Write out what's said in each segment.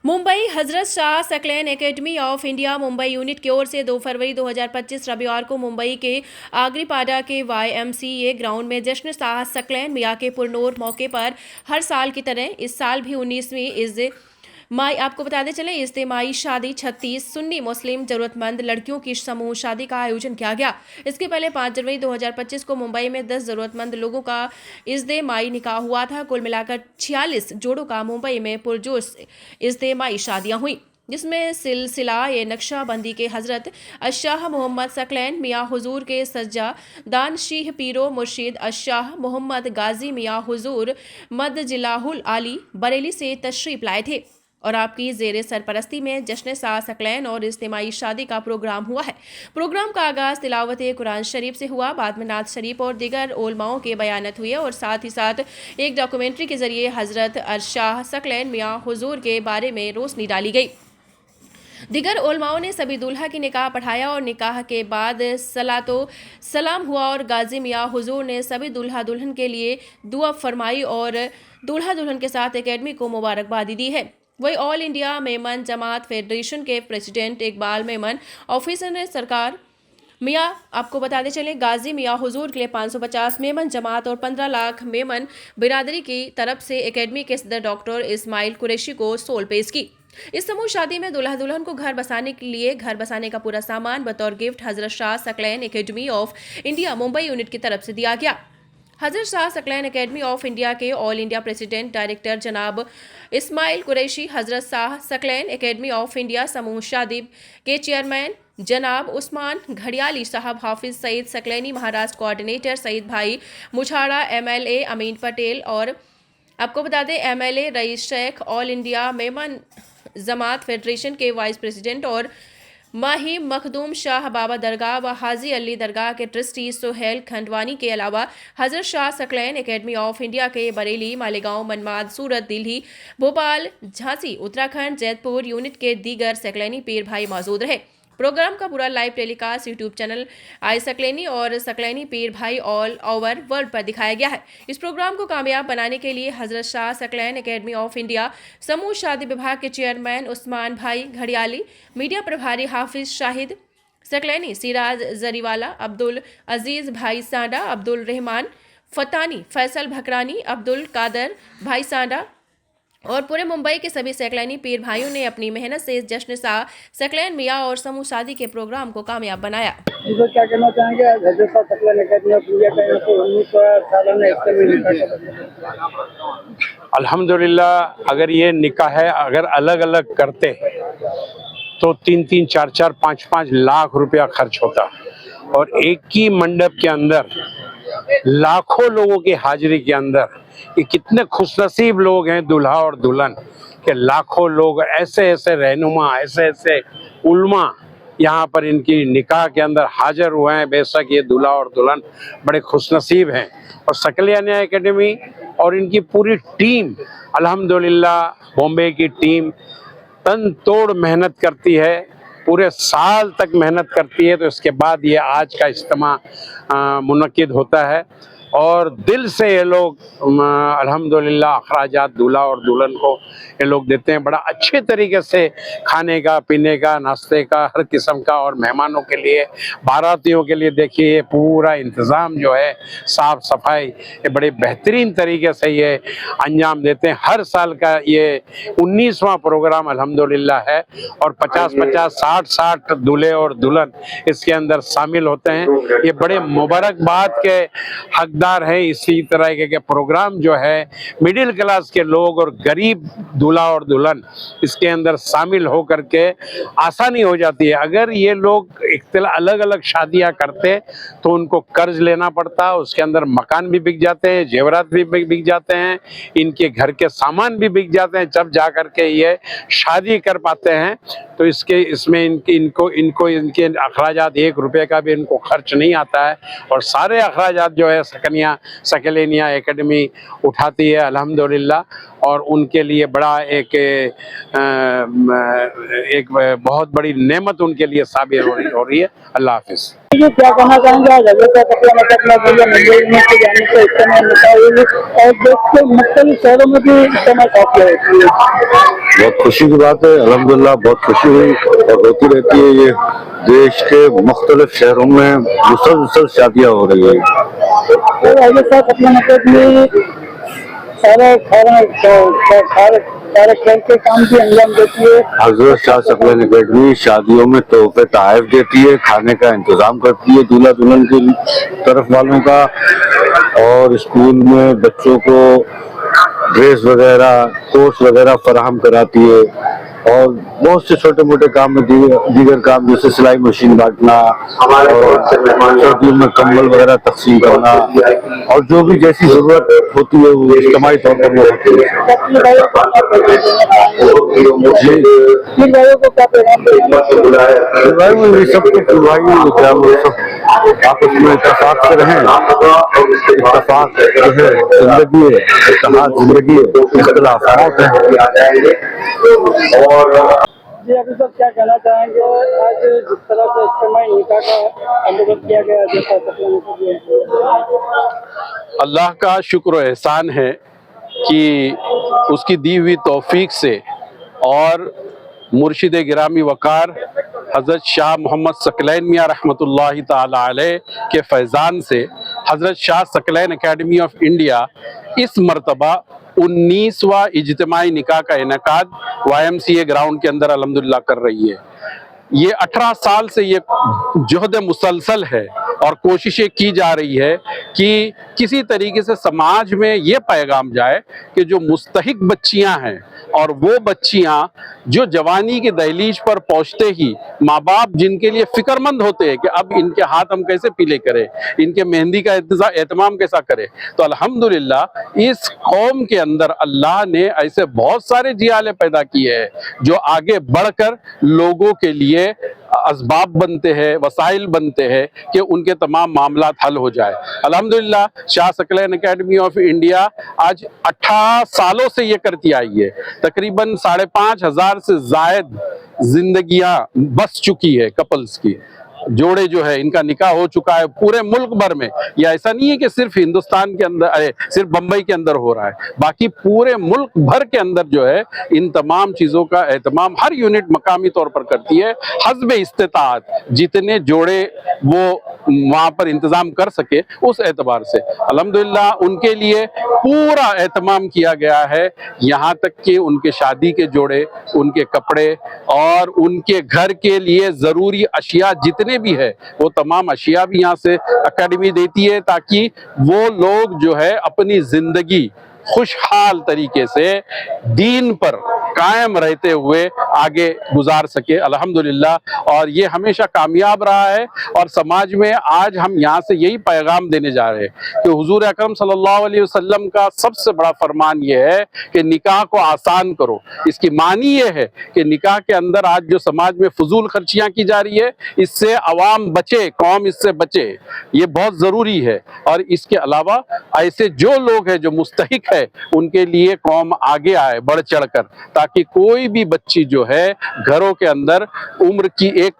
Mumbai Hazrat Shah Saqlain academy of India Mumbai unit की ओर से 2 फरवरी 2025 रविवार को मुंबई के आगरीपाड़ा के YMCA ग्राउंड में जश्न शाह सकलेन मियां के पुरनोर मौके पर हर साल की तरह इस साल भी 19वीं आपको बताते चले इज्तिमाई शादी 36 सुन्नी मुस्लिम जरूरतमंद लड़कियों की समूह शादी का आयोजन किया गया। इसके पहले 5 जनवरी 2025 को मुंबई में 10 जरूरतमंद लोगों का इज्तिमाई निकाह हुआ था। कुल मिलाकर 46 जोड़ों का मुंबई में पुरजोश इज्तिमाई शादियां हुई, जिसमें सिलसिला ये नक्शाबंदी के हजरत अशाह मोहम्मद सकलैन मियाँ हुजूर के सज्जा दान शीह पीरो मुर्शिद अशाह मोहम्मद गाजी मियाँ हुजूर मद जिलाहुल आली बरेली से तशरीफ लाए थे और आपकी जेर सरपरस्ती में जश्न शाह सकलैन और इज्तिमाई शादी का प्रोग्राम हुआ है। प्रोग्राम का आगाज तिलावत कुरान शरीफ से हुआ, बाद में नात शरीफ और दीगर उलमाओं के बयानत हुए और साथ ही साथ एक डॉक्यूमेंट्री के जरिए हजरत अशाह सकलैन मियाँ हुजूर के बारे में रोशनी डाली गई। दिगर उलमाओं ने सभी दूल्हा की निकाह पढ़ाया और निकाह के बाद सलातो सलाम हुआ और गाजी मियाँ हुजूर ने सभी दूल्हा दुल्हन के लिए दुआ फरमाई और दूल्हा दुल्हन के साथ एकेडमी को मुबारकबादी दी है। वही ऑल इंडिया मेमन जमात फेडरेशन के प्रेसिडेंट इकबाल मेमन ऑफिसर ने सरकार मियाँ आपको बताते चले गाजी मियाँ हुजूर के लिए 550 मेमन जमात और 15 लाख मेमन बिरादरी की तरफ से एकेडमी के सदर डॉक्टर इस्माइल कुरैशी को सोल पेश की। इस समूह शादी में दूल्हा दुल्हन को घर बसाने के लिए घर बसाने का पूरा सामान बतौर gift Hazrat Shah Saqlain academy of India Mumbai unit की तरफ से दिया गया। हजरत Shah Saqlain academy of India के ऑल इंडिया प्रेसिडेंट डायरेक्टर जनाब इस्माइल कुरैशी, हजरत Shah Saqlain academy of India समूह शादी के चेयरमैन जनाब उस्मान घड़ियाली साहब, हाफिज सईद सकलैनी, महाराष्ट्र कोऑर्डिनेटर सईद भाई मुछाड़ा, MLA अमीन पटेल और आपको बता दें MLA rice Sheikh, all India Memon जमात फेडरेशन के वाइस प्रेसिडेंट और माही मखदूम शाह बाबा दरगाह व हाजी अली दरगाह के ट्रस्टी सोहेल खंडवानी के अलावा हजरत Shah Saqlain academy of India के बरेली, मालेगांव, मनमाद, सूरत, दिल्ली, भोपाल, झांसी, उत्तराखंड, जैतपुर यूनिट के दीगर सकलैनी पीर भाई मौजूद रहे। प्रोग्राम का पूरा लाइव टेलीकास्ट यूट्यूब चैनल आई सकलैनी और सकलैनी पीर भाई ऑल ओवर वर्ल्ड पर दिखाया गया है। इस प्रोग्राम को कामयाब बनाने के लिए हजरत Shah Saqlain academy of India समूह शादी विभाग के चेयरमैन उस्मान भाई घड़ियाली, मीडिया प्रभारी हाफिज शाहिद सकलैनी, सिराज जरीवाला, अब्दुल अजीज भाई सांडा, अब्दुल रहमान फतानी, फैसल भकरानी, अब्दुल कादर भाई सांडा और पूरे मुंबई के सभी सकलैनी पीर भाइयों ने अपनी मेहनत से इस जश्न शाह सकलैन मियाँ और समूह शादी के प्रोग्राम को कामयाब बनाया। तो क्या कहना चाहेंगे हजरत Shah Saqlain academy of India का 19 सालों में अल्हम्दुलिल्लाह, अगर ये निकाह है अगर अलग अलग करते तो 3-3, 4-4, 5-5 लाख रुपया खर्च होता और एक ही मंडप के अंदर लाखों लोगों की हाजिरी के अंदर ये कितने खुशनसीब लोग हैं दूल्हा और दुल्हन के लाखों लोग ऐसे ऐसे रहनुमा, ऐसे ऐसे उल्मा यहाँ पर इनकी निकाह के अंदर हाजिर हुए हैं। बेशक ये दूल्हा और दुल्हन बड़े खुशनसीब हैं और सकलैन एकेडमी और इनकी पूरी टीम अल्हम्दुलिल्लाह बॉम्बे की टीम तन तोड़ मेहनत करती है, पूरे साल तक मेहनत करती है। तो इसके बाद ये आज का इज्तिमा मुनक्किद होता है और दिल से ये लोग अल्हम्दुलिल्लाह अखराजात दूल्हा और दुल्हन को ये लोग देते हैं। बड़ा अच्छे तरीके से खाने का, पीने का, नाश्ते का, हर किस्म का और मेहमानों के लिए, बारातियों के लिए देखिए पूरा इंतज़ाम जो है, साफ़ सफाई ये बड़े बेहतरीन तरीके से ये अंजाम देते हैं। हर साल का ये 19वां प्रोग्राम अल्हम्दुलिल्लाह है और 50-50, 60-60 दूल्हे और दुल्हन इसके अंदर शामिल होते हैं। ये बड़े मुबारकबाद के हकदार हैं। इसी तरह के प्रोग्राम जो है मिडिल क्लास के लोग और गरीब दूल्हा और दुल्हन इसके अंदर शामिल हो करके आसानी हो जाती है। अगर ये लोग अलग अलग शादियां करते तो उनको कर्ज लेना पड़ता, उसके अंदर मकान भी बिक जाते हैं, जेवरात भी बिक जाते हैं, इनके घर के सामान भी बिक जाते हैं, जब जा करके ये शादी कर पाते हैं। तो इसमें इनके अखराजात 1 रुपये का भी इनको खर्च नहीं आता है और सारे अखराजात जो है जिम्मेदारियां सकलेनिया एकेडमी उठाती है अल्हम्दुलिल्लाह, और उनके लिए बड़ा एक बहुत बड़ी नेमत उनके लिए साबित हो रही है। अल्लाह हाफिज़। ये क्या कहना चाहेंगे आज हजरत तकला अपना बोलिए मुंबई में से जाने से इज्तिमा निकाली और देश के मुख्तलिफ शहरों में भी इज्तिमा काफी होती है। बहुत खुशी की बात है, अल्हम्दुलिल्लाह बहुत खुशी हुई और होती रहती है। ये देश के मुख्तलिफ शहरों में मुसलसल शादियाँ हो रही है। तो हजरत तकला अकेडमी सारे खेल के काम भी अंजाम देती है। हजरत शाह सकलैन अकेडमी शादियों में तोहफे तोहफ़ देती है, खाने का इंतजाम करती है दूल्हा दुल्हन की तरफ वालों का, और स्कूल में बच्चों को ड्रेस वगैरह कोर्स वगैरह फराहम कराती है, और बहुत से छोटे मोटे काम में दीगर काम जैसे सिलाई मशीन बांटना और सर्दियों में कंबल वगैरह तकसीम करना, और जो भी जैसी जरूरत होती है वो इज्तिमाई तौर पर वो होती है। सबको भाई क्या वो सब आपस में इत्तेफाक से रहें, इत्तेफाक जो है जिंदगी है, इत्तेहाद जिंदगी है, इख्तिलाफात है। जी अभी सब क्या कहना चाहेंगे आज जिस तरह से इज्तिमाई निकाह का बंदोबस्त किया गया जैसा अल्लाह का शुक्र और एहसान है कि उसकी दी हुई तौफीक से और मुर्शिद गिरामी वकार हज़रत शाह मोहम्मद सकलैन मियाँ रहमतुल्लाहि ताला अलैह के फैज़ान से हज़रत Shah Saqlain academy of India इस मरतबा 19वां इज्तिमाई निकाह का इनेकाद YMCA ग्राउंड के अंदर अल्हम्दुलिल्लाह कर रही है। ये 18 साल से ये जुहद मुसलसल है और कोशिशें की जा रही है कि किसी तरीके से समाज में ये पैगाम जाए कि जो मुस्तहिक बच्चियां हैं और वो बच्चियां जो जवानी के दहलीज पर पहुंचते ही माँ बाप जिनके लिए फिक्रमंद होते हैं कि अब इनके हाथ हम कैसे पीले करें, इनके मेहंदी का एहतमाम कैसा करें, तो अल्हम्दुलिल्लाह इस कौम के अंदर अल्लाह ने ऐसे बहुत सारे जियाले पैदा किए हैं जो आगे बढ़कर लोगों के लिए असबाब बनते हैं, वसाइल बनते हैं कि उनके तमाम मामलात हल हो जाए। अल्हम्दुलिल्लाह Shah Saqlain academy of India आज 18 सालों से ये करती आई है। तकरीबन 5,500 से जायद जिंदगियां बस चुकी है कपल्स की, जोड़े जो है इनका निकाह हो चुका है पूरे मुल्क भर में। ये ऐसा नहीं है कि सिर्फ हिंदुस्तान के अंदर सिर्फ बम्बई के अंदर हो रहा है, बाकी पूरे मुल्क भर के अंदर जो है इन तमाम चीज़ों का एहतमाम हर यूनिट मकामी तौर पर करती है। हस्ब इस्तिताअत जितने जोड़े वो वहाँ पर इंतज़ाम कर सके उस एतबार से अल्हम्दुलिल्लाह उनके लिए पूरा एहतमाम किया गया है। यहाँ तक कि उनके शादी के जोड़े, उनके कपड़े और उनके घर के लिए ज़रूरी अशिया जितने भी है वो तमाम अशिया भी यहाँ से एकेडमी देती है ताकि वो लोग जो है अपनी जिंदगी खुशहाल तरीके से दीन पर कायम रहते हुए आगे गुजार सके अल्हम्दुलिल्लाह। और ये हमेशा कामयाब रहा है और समाज में आज हम यहाँ से यही पैगाम देने जा रहे हैं कि हुजूर अकरम सल्लल्लाहु अलैहि वसल्लम का सबसे बड़ा फरमान ये है कि निकाह को आसान करो। इसकी मानी ये है कि निकाह के अंदर आज जो समाज में फजूल खर्चियाँ की जा रही है इससे अवाम बचे, कौम इससे बचे, ये बहुत ज़रूरी है। और इसके अलावा ऐसे जो लोग हैं जो मुस्तहिक है उनके लिए कौम आगे आए बढ़ चढ़कर, ताकि कोई भी बच्ची जो है घरों के अंदर उम्र की एक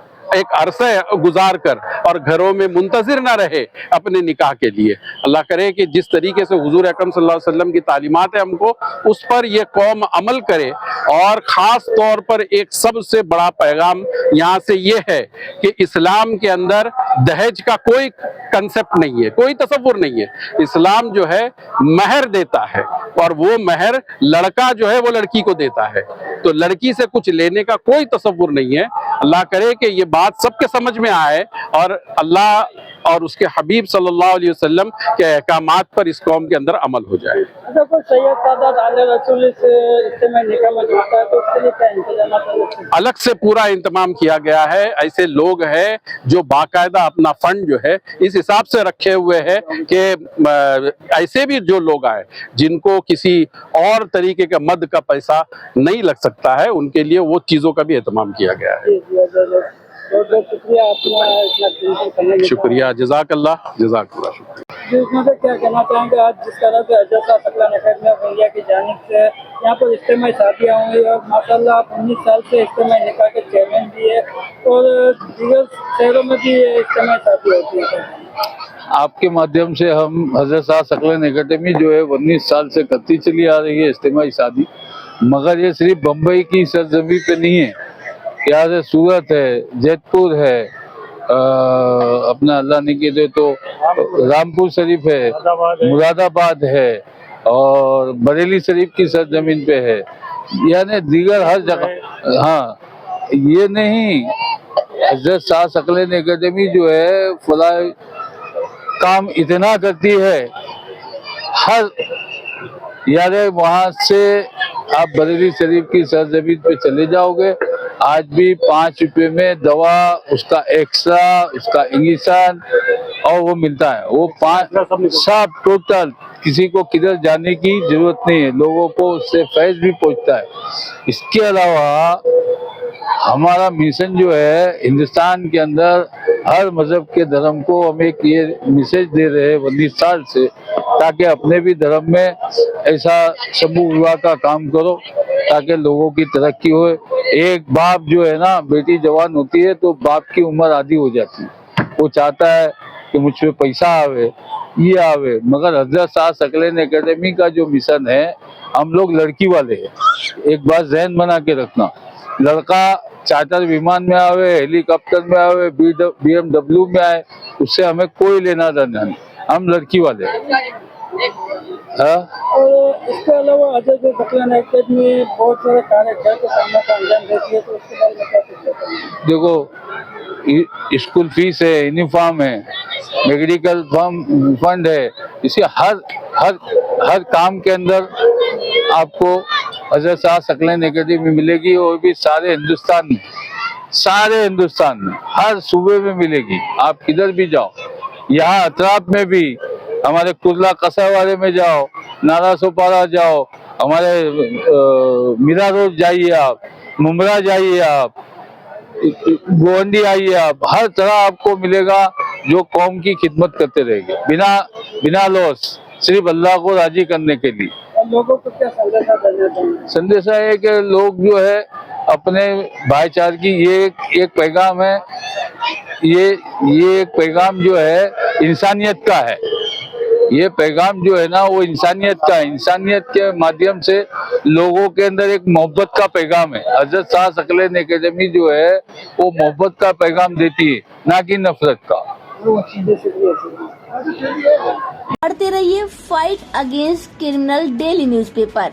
अरसा गुजार कर और घरों में मुंतजिर ना रहे अपने निकाह के लिए। अल्लाह करे कि जिस तरीके से हुजूर अकरम सल्लल्लाहु अलैहि वसल्लम की तालीमात है हमको उस पर यह कौम अमल करे। और ख़ास तौर पर एक सबसे बड़ा पैगाम यहाँ से ये है कि इस्लाम के अंदर दहेज का कोई कंसेप्ट नहीं है, कोई तसव्वुर नहीं है। इस्लाम जो है महर देता है और वो महर लड़का जो है वो लड़की को देता है, तो लड़की से कुछ लेने का कोई तसव्वुर नहीं है। अल्लाह करे कि ये बात सबके समझ में आए और अल्लाह और उसके हबीब सल्लल्लाहु अलैहि वसल्लम के अहकामात पर इस कौम के अंदर अमल हो जाए। अगर कोई सैयद सादात आले रसूल इस इज्तिमाई निकाह में जुड़ता है तो उसके लिए क्या इंतजाम अलग से पूरा इंतजाम किया गया है। ऐसे लोग हैं जो बाकायदा अपना फंड जो है इस हिसाब से रखे हुए हैं कि ऐसे भी जो लोग आए जिनको किसी और तरीके का मद का पैसा नहीं लग सकता है उनके लिए वो चीज़ों का भी एहतमाम किया गया है। बहुत बहुत शुक्रिया अपना इतना कीमती समय निकाला। शुक्रिया, जज़ाकल्लाह जज़ाकल्लाह, शुक्रिया। जी, इसमें से क्या कहना चाहेंगे आज जिस तरह से हज़रत Shah Saqlain academy of India की जानिब से यहाँ पर इज्तिमाई शादियाँ हुई और माशाल्लाह आप 19 साल से इज्तिमाई निकाह के चेयरमैन भी है और दीगर शहरों में भी ये इज्तिमाई शादी होती है। आपके माध्यम से हम हजरत शाह सकलान अकेडमी जो है 19 साल से करती चली आ रही है इज्तिमाई शादी, मगर ये सिर्फ बम्बई की सरजमी पे नहीं है, यहाँ से सूरत है, जैतपुर है, अपना अल्लाह ने के दे तो रामपुर शरीफ है, मुरादाबाद है और बरेली शरीफ की सरजमीन पे है, यानी दीगर हर जगह। हाँ, ये नहीं, हजरत शाह सकलान अकेडमी जो है फलाह काम इतना करती है, हर यानी वहाँ से आप बरेली शरीफ की सरजमीन पे चले जाओगे, आज भी 5 रुपए में दवा, उसका एक्सरा, उसका इंजेक्शन और वो मिलता है। वो 5 सब टोटल, किसी को किधर जाने की जरूरत नहीं है, लोगों को उससे फैज भी पहुंचता है। इसके अलावा हमारा मिशन जो है हिंदुस्तान के अंदर हर मजहब के धर्म को हम एक ये मैसेज दे रहे हैं 19 साल से, ताकि अपने भी धर्म में ऐसा समूह विवाह का काम करो ताकि लोगों की तरक्की हो। एक बाप जो है ना, बेटी जवान होती है तो बाप की उम्र आधी हो जाती है, वो चाहता है कि मुझ पे पैसा आवे, ये आवे, मगर हजरत शाह सकलान अकेडमी का जो मिशन है, हम लोग लड़की वाले हैं। एक बात ज़हन बना के रखना, लड़का चार्टर विमान में आवे, हेलीकॉप्टर में आवे, BMW में आए, उससे हमें कोई लेना देना नहीं, हम लड़की वाले हैं। और इसके अलावा हजरत सकलान अकेडमी बहुत सारे कार्य घर के सामने का अंजाम देती है, तो उसके बारे में क्या कुछ बताएंगे? देखो, स्कूल फीस है, यूनिफॉर्म है, मेडिकल फंड है, इसे हर काम के अंदर आपको हजरत शाह सकलान अकेडमी मिलेगी, और भी सारे हिंदुस्तान में हर सूबे में मिलेगी। आप किधर भी जाओ, यहाँ अतराफ में भी, हमारे कुर्ला कसावाड़े में जाओ, नारा सोपारा जाओ, हमारे मीरा रोड जाइए, आप मुमरा जाइए, आप गोवंडी आइए, आप हर तरह आपको मिलेगा जो कौम की खिदमत करते रहेंगे बिना लॉस, सिर्फ अल्लाह को राजी करने के लिए। और लोगों को क्या संदेशा देना चाहिए? संदेशा है कि लोग जो है अपने भाईचारे की, ये एक पैगाम है, ये एक पैगाम जो है इंसानियत का है, ये पैगाम जो है ना वो इंसानियत का है। इंसानियत के माध्यम से लोगों के अंदर एक मोहब्बत का पैगाम है। हजरत शाह सकलान अकेडमी जो है वो मोहब्बत का पैगाम देती है, ना कि नफरत का। पढ़ते रहिए fight against criminal daily newspaper.